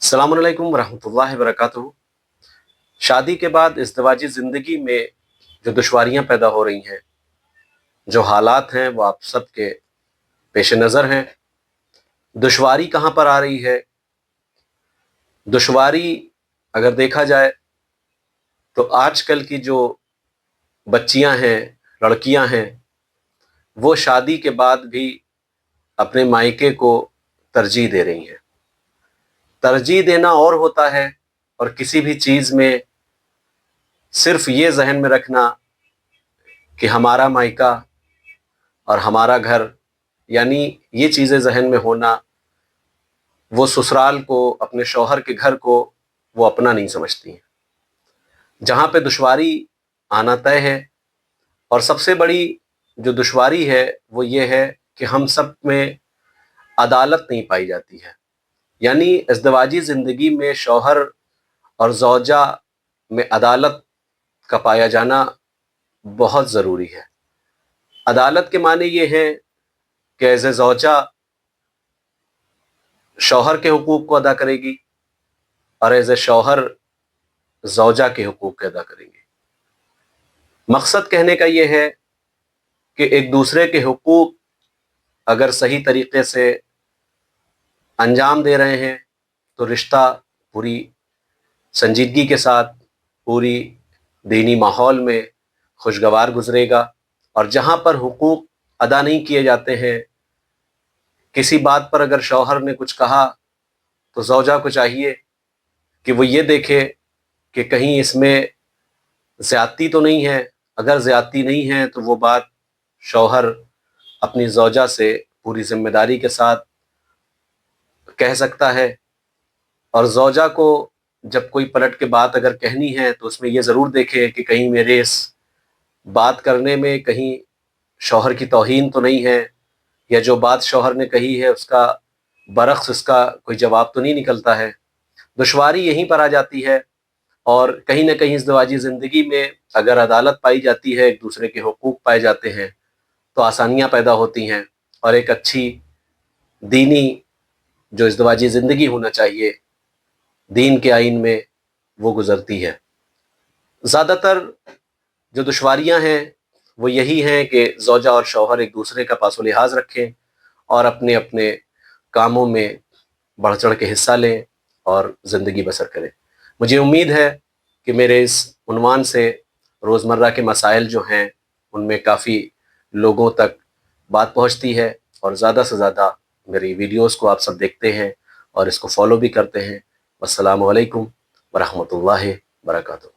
अस्सलामु अलैकुम वरहमतुल्लाहि वबरकातुहू। शादी के बाद इज़्दिवाजी ज़िंदगी में जो दुश्वारियाँ पैदा हो रही हैं, जो हालात हैं वो आप सबके पेश नज़र हैं। दुश्वारी कहाँ पर आ रही है? दुश्वारी अगर देखा जाए तो आजकल की जो बच्चियां हैं, लड़कियां हैं, वो शादी के बाद भी अपने मायके को तरजीह दे रही हैं। तरजीह देना और होता है और किसी भी चीज़ में सिर्फ ये जहन में रखना कि हमारा मायका और हमारा घर, यानी ये चीज़ें जहन में होना, वो ससुराल को, अपने शौहर के घर को वो अपना नहीं समझती हैं। जहाँ पे दुश्वारी आना तय है, और सबसे बड़ी जो दुश्वारी है वो ये है कि हम सब में अदालत नहीं पाई जाती है। यानी इज़्दिवाजी ज़िंदगी में शौहर और ज़ौजा में अदालत का पाया जाना बहुत ज़रूरी है। अदालत के माने ये हैं कि एज़ ए ज़ौजा शौहर के हुकूक को अदा करेगी और एज़ ए शौहर ज़ौजा के हुकूक को अदा करेंगे। मकसद कहने का ये है कि एक दूसरे के हुकूक अगर सही तरीके से अंजाम दे रहे हैं तो रिश्ता पूरी संजीदगी के साथ, पूरी दीनी माहौल में खुशगवार गुजरेगा। और जहाँ पर हुकूक अदा नहीं किए जाते हैं, किसी बात पर अगर शौहर ने कुछ कहा तो ज़ौजा को चाहिए कि वो ये देखे कि कहीं इसमें ज़्यादती तो नहीं है। अगर ज़्यादती नहीं है तो वो बात शौहर अपनी ज़ौजा से पूरी ज़िम्मेदारी के साथ कह सकता है। और ज़ौजा को जब कोई पलट के बात अगर कहनी है तो उसमें ये ज़रूर देखे कि कहीं मेरे इस बात करने में कहीं शौहर की तौहीन तो नहीं है, या जो बात शौहर ने कही है उसका बरक्स इसका कोई जवाब तो नहीं निकलता है। दुश्वारी यहीं पर आ जाती है। और कहीं ना कहीं इज़्दिवाजी ज़िंदगी में अगर अदालत पाई जाती है, एक दूसरे के हुकूक पाए जाते हैं, तो आसानियाँ पैदा होती हैं और एक अच्छी दीनी जो इज़्दिवाजी ज़िंदगी होना चाहिए दीन के आइन में, वो गुज़रती है। ज़्यादातर जो दुश्वारियाँ हैं वो यही हैं कि ज़ौजा और शौहर एक दूसरे का पासो लिहाज रखें और अपने अपने कामों में बढ़ चढ़ के हिस्सा लें और ज़िंदगी बसर करें। मुझे उम्मीद है कि मेरे इस उन्वान से रोज़मर्रा के मसाइल जो हैं उनमें काफ़ी लोगों तक बात पहुंचती है, और ज़्यादा से ज़्यादा मेरी वीडियोस को आप सब देखते हैं और इसको फॉलो भी करते हैं। अस्सलामु अलैकुम वरहमतुल्लाहि वबरकातुहू।